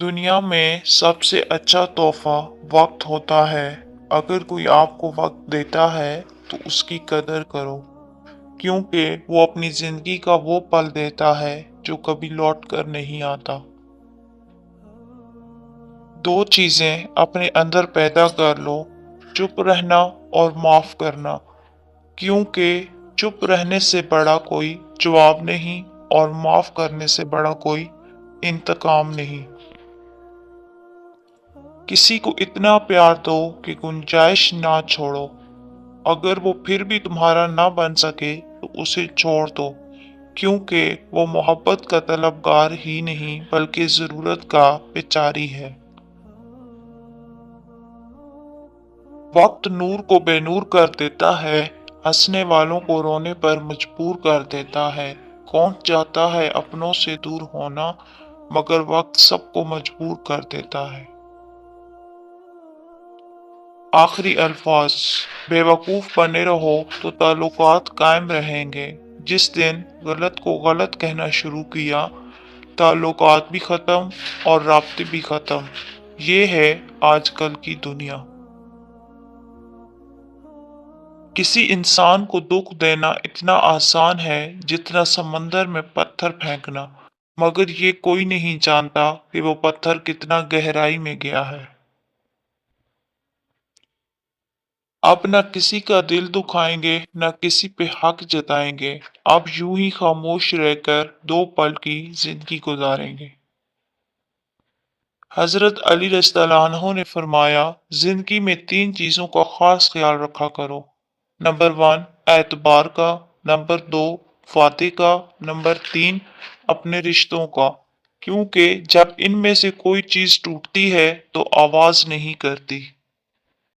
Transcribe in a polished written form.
दुनिया में सबसे अच्छा तोहफा वक्त होता है। अगर कोई आपको वक्त देता है तो उसकी कदर करो, क्योंकि वो अपनी जिंदगी का वो पल देता है जो कभी लौट कर नहीं आता। दो चीजें अपने अंदर पैदा कर लो, चुप रहना और माफ करना, क्योंकि चुप रहने से बड़ा कोई जवाब नहीं और माफ करने से बड़ा कोई इंतकाम नहीं। किसी को इतना प्यार दो कि गुंजाइश ना छोड़ो। अगर वो फिर भी तुम्हारा ना बन सके तो उसे छोड़ दो, क्योंकि वो मोहब्बत का तलबगार ही नहीं बल्कि जरूरत का बेचारी है। वक्त नूर को बेनूर कर देता है, हंसने वालों को रोने पर मजबूर कर देता है। कौन चाहता है अपनों से दूर होना, मगर वक्त सबको मजबूर कर देता है। आखिरी अल्फाज, बेवकूफ बने रहो तो ताल्लुकात कायम रहेंगे। जिस दिन गलत को गलत कहना शुरू किया, ताल्लुकात भी खत्म और राब्ते भी खत्म। ये है आजकल की दुनिया। किसी इंसान को दुख देना इतना आसान है जितना समंदर में पत्थर फेंकना, मगर ये कोई नहीं जानता कि वो पत्थर कितना गहराई में गया है। अब न किसी का दिल दुखाएंगे न किसी पे हक जताएंगे। अब यूं ही खामोश रहकर दो पल की जिंदगी गुजारेंगे। हजरत अली रज़ियल्लाहु अन्हु ने फरमाया, जिंदगी में तीन चीजों का खास ख्याल रखा करो। नंबर वन, एतबार का। नंबर दो, वादे का। नंबर तीन, अपने रिश्तों का। क्योंकि जब इनमें से कोई चीज टूटती है तो आवाज नहीं करती।